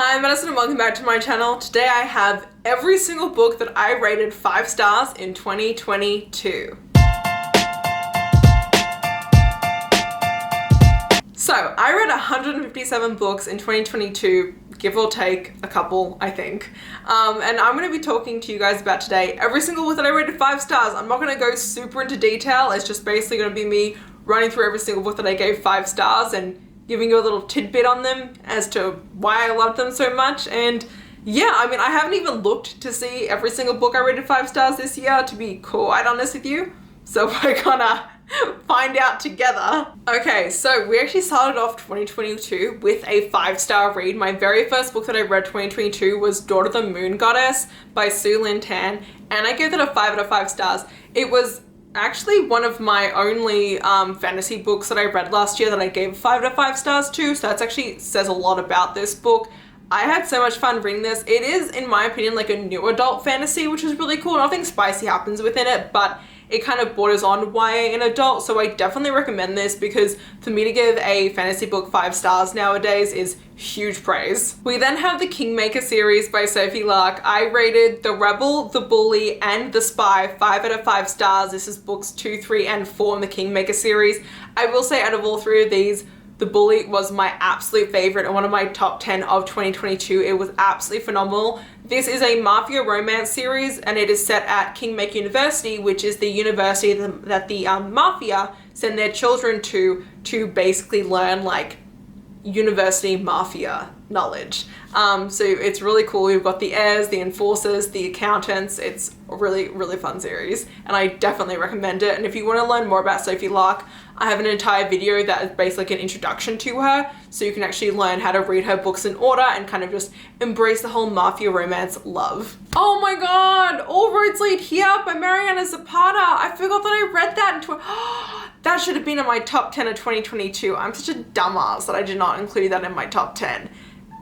Hi, I'm Madison and welcome back to my channel. Today I have every single book that I rated 5 stars in 2022. So, I read 157 books in 2022, give or take a couple, I think. And I'm going to be talking to you guys about today every single book that I rated 5 stars. I'm not going to go super into detail. It's just basically going to be me running through every single book that I gave 5 stars and giving you a little tidbit on them as to why I loved them so much. And yeah, I mean, I haven't even looked to see every single book I rated 5 stars this year, to be quite honest with you. So we're gonna find out together. Okay, so we actually started off 2022 with a 5-star read. My very first book that I read 2022 was Daughter of the Moon Goddess by Su Lin Tan, and I gave it a 5 out of 5 stars. It was actually one of my only fantasy books that I read last year that I gave 5 out of 5 stars to, so that actually says a lot about this book. I had so much fun reading this. It is, in my opinion, like a new adult fantasy, which is really cool. Nothing spicy happens within it, but it kind of borders on YA and adult, so I definitely recommend this because for me to give a fantasy book 5 stars nowadays is huge praise. We then have the Kingmaker series by Sophie Lark. I rated The Rebel, The Bully, and The Spy 5 out of 5 stars. This is books 2, 3, and 4 in the Kingmaker series. I will say out of all 3 of these, The Bully was my absolute favorite and one of my top 10 of 2022. It was absolutely phenomenal. This is a mafia romance series and it is set at Kingmaker University, which is the university that the mafia send their children to basically learn like university mafia knowledge. So it's really cool. We've got the heirs, the enforcers, the accountants. It's a really, really fun series and I definitely recommend it. And if you want to learn more about Sophie Lark, I have an entire video that is basically like an introduction to her, so you can actually learn how to read her books in order and kind of just embrace the whole mafia romance love. Oh my god! All Roads Lead Here by Mariana Zapata. I forgot that I read that in that should have been in my top 10 of 2022. I'm such a dumbass that I did not include that in my top 10.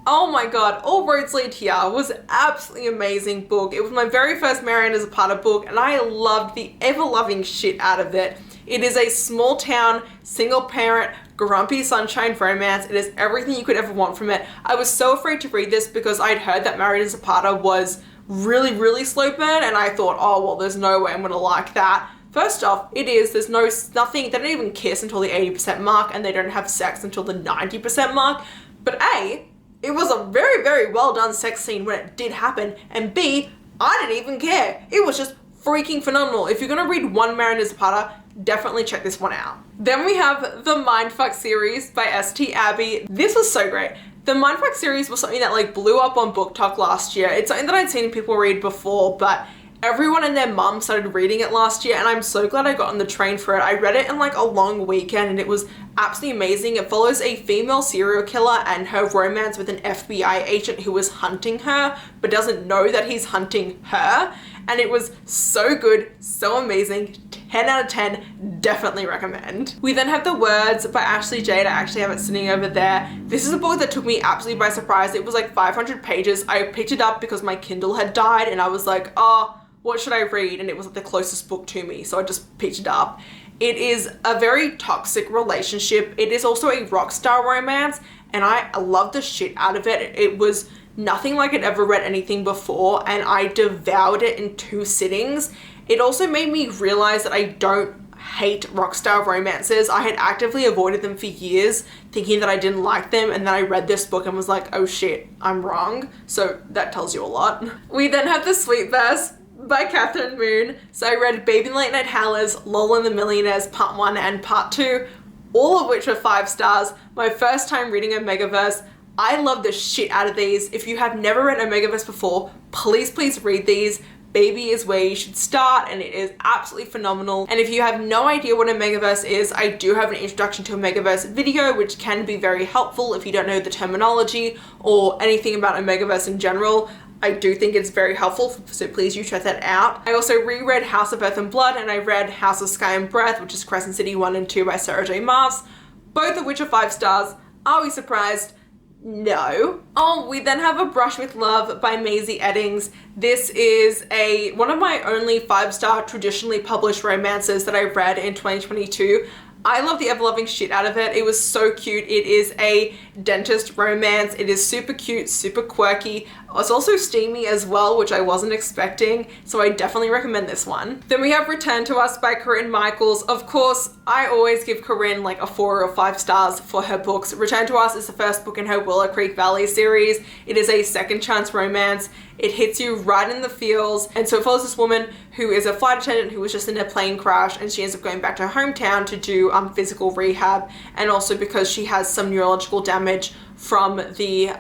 Oh my god, All Roads Lead Here was an absolutely amazing book. It was my very first Mariana Zapata book and I loved the ever-loving shit out of it. It is a small town, single parent, grumpy sunshine romance. It is everything you could ever want from it. I was so afraid to read this because I'd heard that Mariana Zapata was really, really slow burn and I thought, oh, well, there's no way I'm gonna like that. First off, it is, there's nothing, they don't even kiss until the 80% mark and they don't have sex until the 90% mark. But A, it was a very, very well done sex scene when it did happen. And B, I didn't even care. It was just freaking phenomenal. If you're gonna read one Mariana Zapata, definitely check this one out. Then we have the Mindfuck series by St. Abbey. This was so great. The Mindfuck series was something that like blew up on Book Talk last year. It's something that I'd seen people read before, but everyone and their mum started reading it last year and I'm so glad I got on the train for it. I read it in like a long weekend and it was absolutely amazing. It follows a female serial killer and her romance with an FBI agent who is hunting her but doesn't know that he's hunting her. And it was so good, so amazing, 10 out of 10, definitely recommend. We then have The Words by Ashley Jade. I actually have it sitting over there. This is a book that took me absolutely by surprise. It was like 500 pages. I picked it up because my Kindle had died and I was like, oh, what should I read? And it was like the closest book to me, so I just picked it up. It is a very toxic relationship. It is also a rock star romance and I love the shit out of it. It was nothing like I'd ever read anything before and I devoured it in 2 sittings. It also made me realize that I don't hate rockstar romances. I had actively avoided them for years thinking that I didn't like them and then I read this book and was like, oh shit, I'm wrong. So that tells you a lot. We then have The Sweet Verse by Catherine Moon. So I read Baby Late Night Howlers, Lol and the Millionaires Part 1 and Part 2, all of which were 5 stars. My first time reading Omegaverse. I love the shit out of these. If you have never read Omegaverse before, please read these. Baby is where you should start and it is absolutely phenomenal. And if you have no idea what Omegaverse is, I do have an introduction to Omegaverse video which can be very helpful if you don't know the terminology or anything about Omegaverse in general. I do think it's very helpful, so please you check that out. I also reread House of Earth and Blood and I read House of Sky and Breath, which is Crescent City 1 and 2 by Sarah J Maas, both of which are 5 stars. Are we surprised? No. Oh, we then have A Brush with Love by Maisie Eddings. This is one of my only 5-star traditionally published romances that I read in 2022. I love the ever-loving shit out of it. It was so cute. It is a dentist romance. It is super cute, super quirky. It's also steamy as well, which I wasn't expecting, so I definitely recommend this one. Then we have Return to Us by Corinne Michaels. Of course, I always give Corinne like a 4 or 5 stars for her books. Return to Us is the first book in her Willow Creek Valley series. It is a second chance romance. It hits you right in the feels, and so it follows this woman who is a flight attendant who was just in a plane crash, and she ends up going back to her hometown to do physical rehab, and also because she has some neurological damage from the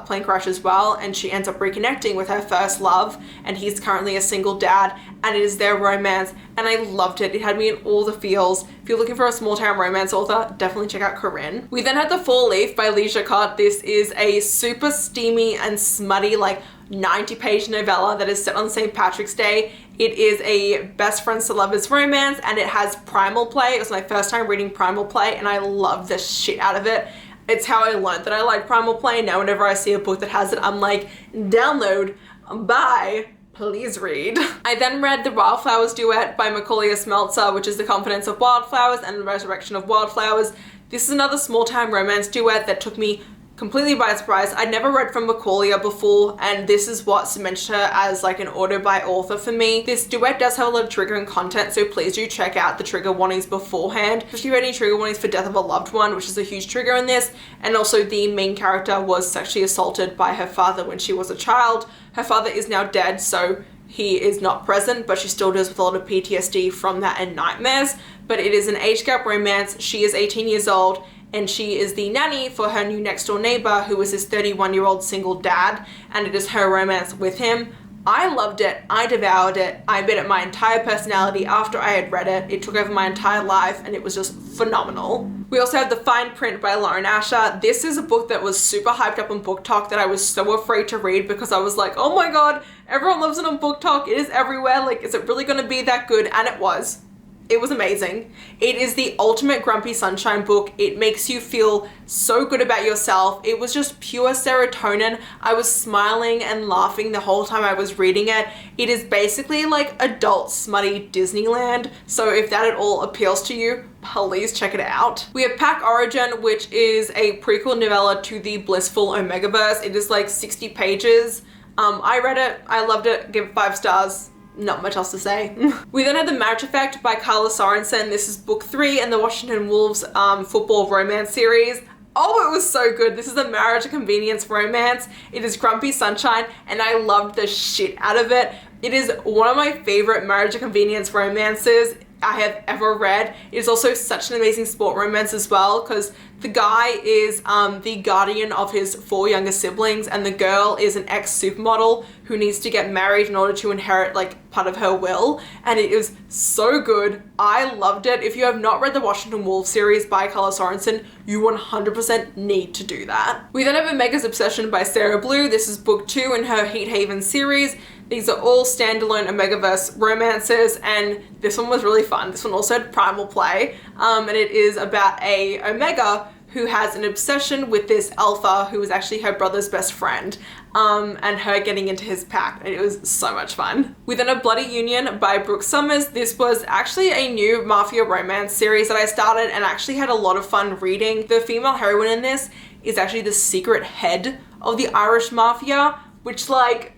plane crash as well, and she ends up reconnecting with her first love, and he's currently a single dad, and it is their romance, and I loved it. It had me in all the feels. If you're looking for a small town romance author, definitely check out Corinne. We then had The Fall Leaf by ლიᴏᴏ. This is a super steamy and smutty, like 90-page novella that is set on St. Patrick's Day. It is a best friends to lovers romance, and it has primal play. It was my first time reading primal play, and I love the shit out of it. It's how I learned that I like primal play. Now whenever I see a book that has it, I'm like, download, buy, please read. I then read The Wildflowers Duet by Macaulay Smeltzer, which is The Confidence of Wildflowers and The Resurrection of Wildflowers. This is another small town romance duet that took me completely by surprise. I'd never read from Macaulay before, and this is what cemented her as like an author by author for me. This duet does have a lot of triggering content, so please do check out the trigger warnings beforehand. If you read any trigger warnings for death of a loved one, which is a huge trigger in this, and also the main character was sexually assaulted by her father when she was a child. Her father is now dead, so he is not present, but she still deals with a lot of PTSD from that and nightmares. But it is an age gap romance. She is 18 years old, and she is the nanny for her new next door neighbor, who is his 31-year-old single dad, and it is her romance with him. I loved it. I devoured it. I made it my entire personality after I had read it. It took over my entire life, and it was just phenomenal. We also have The Fine Print by Lauren Asher. This is a book that was super hyped up on Book Talk that I was so afraid to read because I was like, oh my god, everyone loves it on Book Talk. It is everywhere. Like, is it really going to be that good? And it was. It was amazing. It is the ultimate grumpy sunshine book. It makes you feel so good about yourself. It was just pure serotonin. I was smiling and laughing the whole time I was reading it. It is basically like adult smutty Disneyland. So if that at all appeals to you, please check it out. We have Pack Origin, which is a prequel novella to the blissful Omegaverse. It is like 60 pages. I read it. I loved it. Give it 5 stars. Not much else to say. We then had The Marriage Effect by Carla Sorensen. This is book 3 in the Washington Wolves football romance series. Oh, it was so good. This is a marriage and convenience romance. It is grumpy sunshine, and I loved the shit out of it. It is one of my favorite marriage and convenience romances I have ever read. It is also such an amazing sport romance as well, because the guy is the guardian of his 4 younger siblings, and the girl is an ex-supermodel who needs to get married in order to inherit like part of her will, and it is so good. I loved it. If you have not read the Washington Wolves series by Carla Sorensen, you 100% need to do that. We then have Omega's Obsession by Sarah Blue. This is book 2 in her Heat Haven series. These are all standalone Omegaverse romances, and this one was really fun. This one also had primal play, and it is about a Omega who has an obsession with this alpha who is actually her brother's best friend, and her getting into his pack, and it was so much fun. We then have Bloody Union by Brooke Summers. This was actually a new mafia romance series that I started and actually had a lot of fun reading. The female heroine in this is actually the secret head of the Irish mafia, which like,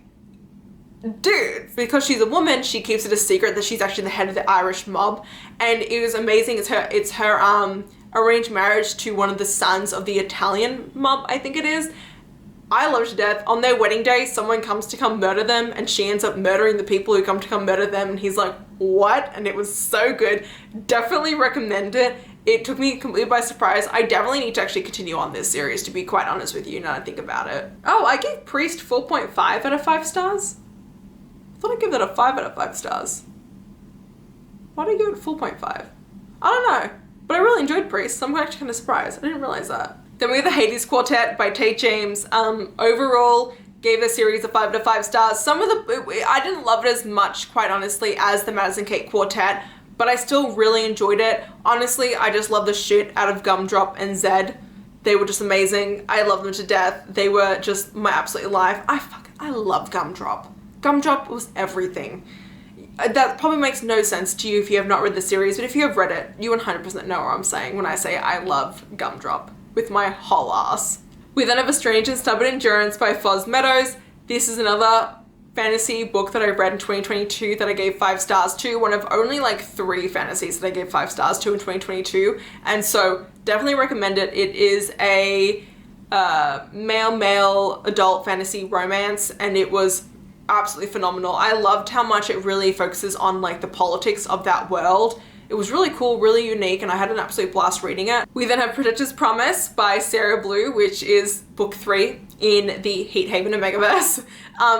dude, because she's a woman, she keeps it a secret that she's actually the head of the Irish mob, and it was amazing. It's her arranged marriage to one of the sons of the Italian mob, I think it is. I love to death. On their wedding day, someone comes to come murder them, and she ends up murdering the people who come to come murder them, and he's like, what? And it was so good. Definitely recommend it. It took me completely by surprise. I definitely need to actually continue on this series, to be quite honest with you, now that I think about it. Oh, I gave Priest 4.5 out of 5 stars. I thought I'd give that a 5 out of 5 stars. Why did I give it 4.5? I don't know, but I really enjoyed Priest, so I'm actually kind of surprised. I didn't realize that. Then we have the Hades Quartet by Tate James. Overall, gave the series a 5 out of 5 stars. I didn't love it as much, quite honestly, as the Madison Kate Quartet, but I still really enjoyed it. Honestly, I just love the shit out of Gumdrop and Zed. They were just amazing. I love them to death. They were just my absolute life. I love Gumdrop. Gumdrop was everything. that probably makes no sense to you if you have not read the series, but if you have read it, you 100% know what I'm saying when I say I love Gumdrop with my whole ass. We then have A Strange and Stubborn Endurance by Foz Meadows. This is another fantasy book that I read in 2022 that I gave 5 stars to, one of only like 3 fantasies that I gave 5 stars to in 2022, and so definitely recommend it. It is a male adult fantasy romance, and it was absolutely phenomenal. I loved how much it really focuses on like the politics of that world. It was really cool, really unique, and I had an absolute blast reading it. We then have Protector's Promise by Sarah Blue, which is book 3 in the Heat Haven Omegaverse.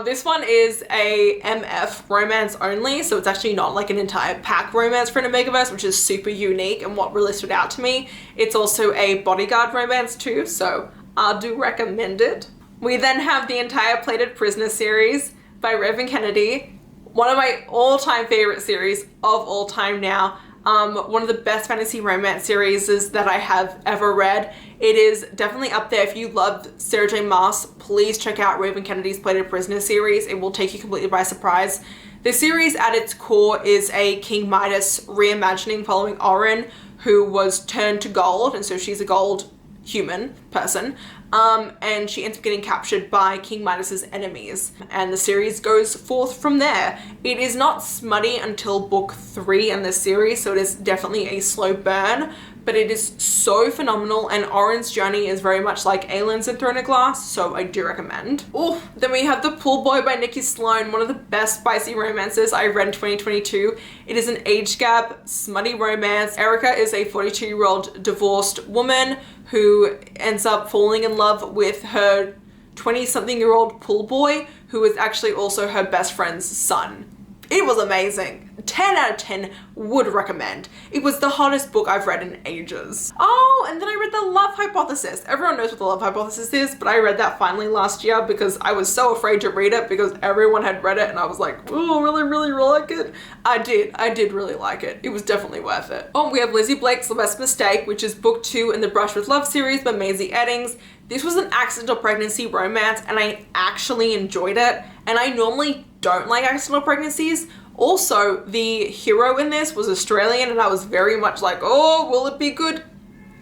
This one is a MF romance only, so it's actually not like an entire pack romance for an Omegaverse, which is super unique and what really stood out to me. It's also a bodyguard romance too, so I do recommend it. We then have the entire Plated Prisoner series by Raven Kennedy, one of my all-time favorite series of all time now. One of the best fantasy romance series that I have ever read. It is definitely up there. If you loved Sarah J Maas, please check out Raven Kennedy's Plated Prisoner series. It will take you completely by surprise. The series at its core is a King Midas reimagining following Oren, who was turned to gold, and so she's a gold human person. And she ends up getting captured by King Midas's enemies, and the series goes forth from there. It is not smutty until book 3 in the series, so it is definitely a slow burn, but it is so phenomenal, and Oren's journey is very much like Aelin's in Throne of Glass, so I do recommend. Oh, then we have The Pool Boy by Nikki Sloan, one of the best spicy romances I read in 2022. It is an age gap, smutty romance. Erica is a 42-year-old divorced woman who ends up falling in love with her 20-something-year-old pool boy, who is actually also her best friend's son. It was amazing. 10 out of 10 would recommend. It was the hottest book I've read in ages. Oh, and then I read The Love Hypothesis. Everyone knows what The Love Hypothesis is, but I read that finally last year because I was so afraid to read it because everyone had read it and I was like, oh, really like it. I did really like it. It was definitely worth it. Oh, we have Lizzie Blake's The Best Mistake, which is book 2 in the Brush with Love series by Maisie Eddings. This was an accidental pregnancy romance and I actually enjoyed it. And I normally don't like accidental pregnancies. Also, the hero in this was Australian and I was very much like, oh, will it be good?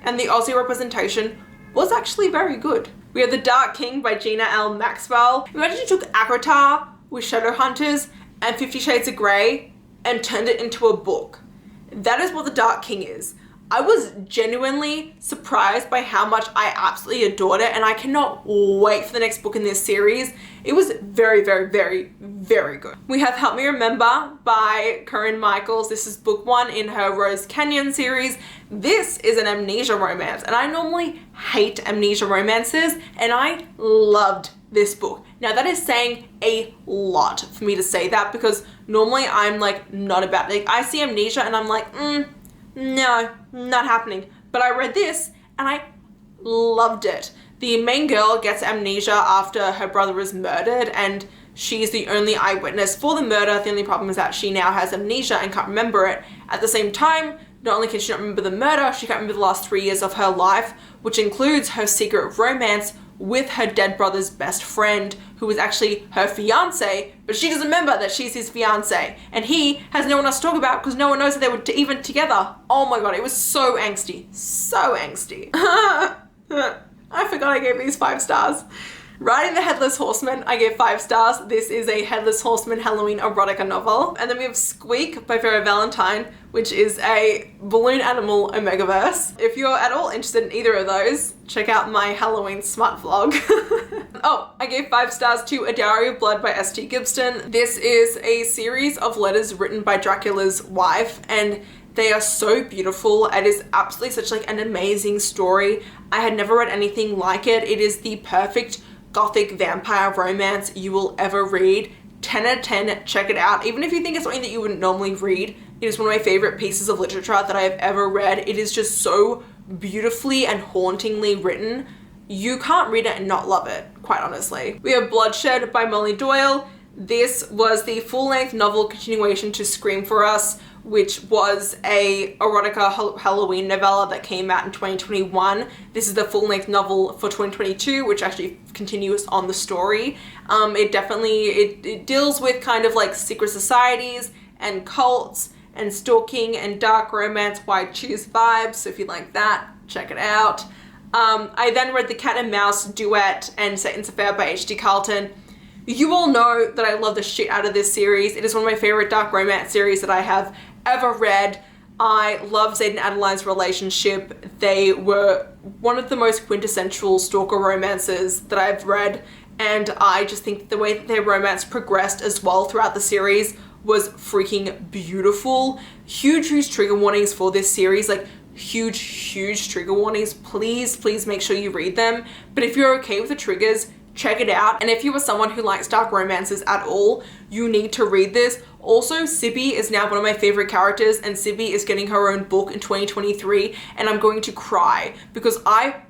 And the Aussie representation was actually very good. We have The Dark King by Gina L. Maxwell. Imagine you took Akratar with Shadowhunters and 50 Shades of Grey and turned it into a book. That is what The Dark King is. I was genuinely surprised by how much I absolutely adored it, and I cannot wait for the next book in this series. It was very good. We have Help Me Remember by Corinne Michaels. This is book 1 in her Rose Canyon series. This is an amnesia romance, and I normally hate amnesia romances, and I loved this book. Now that is saying a lot for me to say that, because normally I'm like not about it. Like, I see amnesia and I'm like, no, not happening. But I read this and I loved it. The main girl gets amnesia after her brother is murdered, and she's the only eyewitness for the murder. The only problem is that she now has amnesia and can't remember it. At the same time, not only can she not remember the murder, she can't remember the last 3 years of her life, which includes her secret romance with her dead brother's best friend, who was actually her fiance, but she doesn't remember that she's his fiance, and he has no one else to talk about because no one knows that they were even together. Oh my god, it was so angsty. So angsty. I forgot I gave these 5 stars. Riding the Headless Horseman, I gave 5 stars. This is a Headless Horseman Halloween erotica novel. And then we have Squeak by Vera Valentine, which is a balloon animal Omegaverse. If you're at all interested in either of those, check out my Halloween smut vlog. Oh, I gave 5 stars to A Diary of Blood by S.T. Gibson. This is a series of letters written by Dracula's wife, and they are so beautiful. It is absolutely such like an amazing story. I had never read anything like it. It is the perfect gothic vampire romance you will ever read. 10 out of 10, check it out. Even if you think it's something that you wouldn't normally read, it is one of my favorite pieces of literature that I have ever read. It is just so beautifully and hauntingly written. You can't read it and not love it, quite honestly. We have Bloodshed by Molly Doyle. This was the full-length novel continuation to Scream for Us, which was a erotica Halloween novella that came out in 2021. This is the full-length novel for 2022, which actually continues on the story. It deals with kind of like secret societies and cults and stalking and dark romance, why choose vibes. So if you like that, check it out. I then read The Cat and Mouse duet and ᴛɪþᴏᴏᴅ by H.D. Carlton. You all know that I love the shit out of this series. It is one of my favorite dark romance series that I have ever read. I love Zayd and Adeline's relationship. They were one of the most quintessential stalker romances that I've read, and I just think the way that their romance progressed as well throughout the series was freaking beautiful. Huge trigger warnings for this series, like huge trigger warnings. Please make sure you read them. But if you're okay with the triggers, check it out. And if you are someone who likes dark romances at all, you need to read this. Also, Sibby is now one of my favorite characters, and Sibby is getting her own book in 2023, and I'm going to cry because I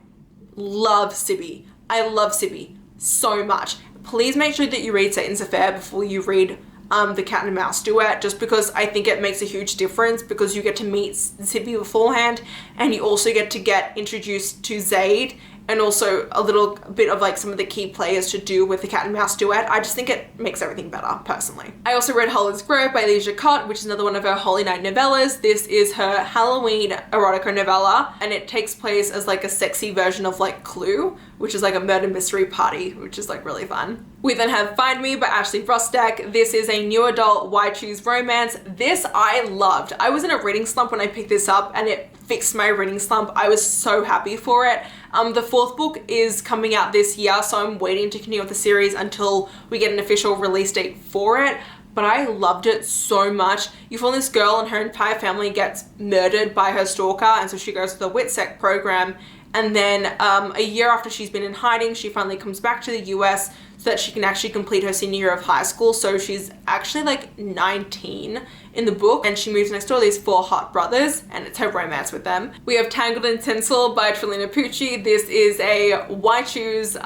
love Sibby. I love Sibby so much. Please make sure that you read ᴛɪþᴏᴏᴅ before you read The Cat and Mouse duet, just because I think it makes a huge difference, because you get to meet Sibby beforehand, and you also get to get introduced to Zayd, and also a little bit of like some of the key players to do with The Cat and Mouse duet. I just think it makes everything better, personally. I also read Hollis Grove by liko, which is another one of her Holy Night novellas. This is her Halloween erotica novella, and it takes place as like a sexy version of like Clue, which is like a murder mystery party, which is like really fun. We then have Find Me by Ashley Rostek. This is a new adult why choose romance. This I loved. I was in a reading slump when I picked this up, and it fixed my reading slump. I was so happy for it. The fourth book is coming out this year, so I'm waiting to continue with the series until we get an official release date for it. But I loved it so much. You follow this girl and her entire family gets murdered by her stalker, and so she goes to the WITSEC program. And then a year after she's been in hiding, she finally comes back to the US so that she can actually complete her senior year of high school. So she's actually like 19 in the book, and she moves next door to these 4 hot brothers, and it's her romance with them. We have Tangled in Tinsel by Trilina Pucci. This is a why choose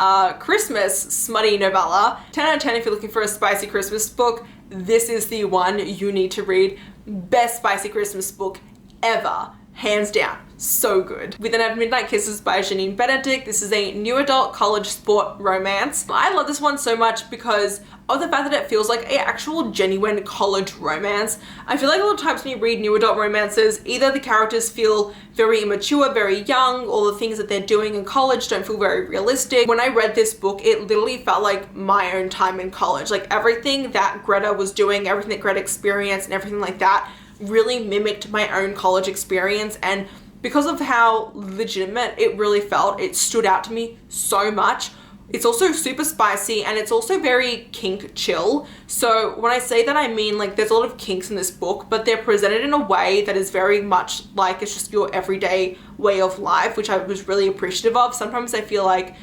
Christmas smutty novella. 10 out of 10 if you're looking for a spicy Christmas book. This is the one you need to read. Best spicy Christmas book ever. Hands down. So good. We then have Midnight Kisses by Janine Benedict. This is a new adult college sport romance. I love this one so much because of the fact that it feels like an actual genuine college romance. I feel like a lot of times when you read new adult romances, either the characters feel very immature, very young, or the things that they're doing in college don't feel very realistic. When I read this book, it literally felt like my own time in college. Like everything that Greta was doing, everything that Greta experienced, and everything like that really mimicked my own college experience, and because of how legitimate it really felt, it stood out to me so much. It's also super spicy, and it's also very kink chill. So when I say that, I mean like there's a lot of kinks in this book, but they're presented in a way that is very much like it's just your everyday way of life, which I was really appreciative of. Sometimes I feel like,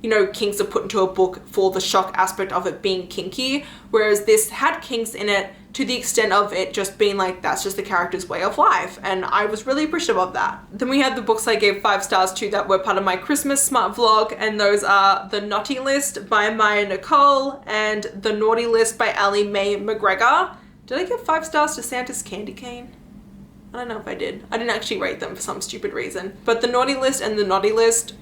you know, kinks are put into a book for the shock aspect of it being kinky, whereas this had kinks in it to the extent of it just being like, that's just the character's way of life, and I was really appreciative of that. Then we had the books I gave 5 stars to that were part of my Christmas smart vlog, and those are The Naughty List by Maya Nicole and The Naughty List by Allie Mae McGregor. Did I give 5 stars to Santa's Candy Cane? I don't know if I did. I didn't actually rate them for some stupid reason. But The Naughty List and The Naughty List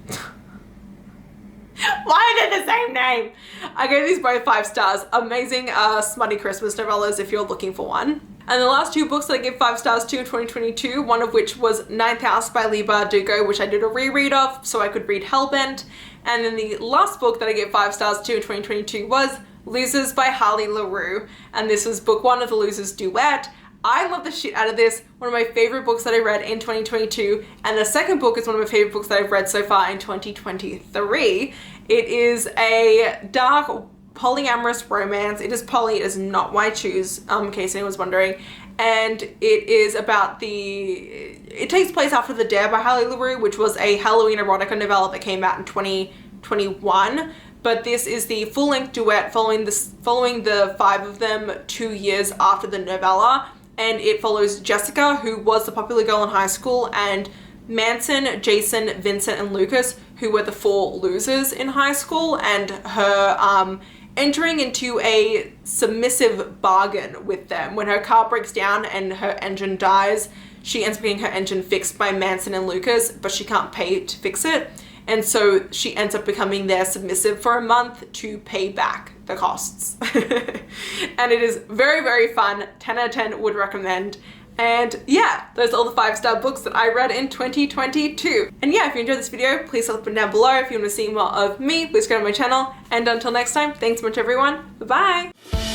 why are they the same name? I gave these both 5 stars. Amazing smutty Christmas novellas if you're looking for one. And the last 2 books that I gave 5 stars to in 2022, one of which was Ninth House by Leigh Bardugo, which I did a reread of so I could read Hellbent. And then the last book that I gave 5 stars to in 2022 was Losers by Harley LaRue. And this was book 1 of the Losers duet. I love the shit out of this. One of my favorite books that I read in 2022. And the second book is one of my favorite books that I've read so far in 2023. It is a dark polyamorous romance. It is poly, it is not why choose, in case anyone was wondering. And it is about it takes place after The Dare by Harley LaRue, which was a Halloween erotica novella that came out in 2021. But this is the full-length duet following the 5 of them 2 years after the novella. And it follows Jessica, who was the popular girl in high school, and Manson, Jason, Vincent, and Lucas, who were the 4 losers in high school, and her entering into a submissive bargain with them. When her car breaks down and her engine dies, she ends up getting her engine fixed by Manson and Lucas, but she can't pay to fix it. And so she ends up becoming their submissive for a month to pay back the costs. And it is very, very fun. 10 out of 10 would recommend. And yeah, those are all the 5-star books that I read in 2022. And yeah, if you enjoyed this video, please leave a down below. If you want to see more of me, please go to my channel. And until next time, thanks so much everyone. Bye-bye.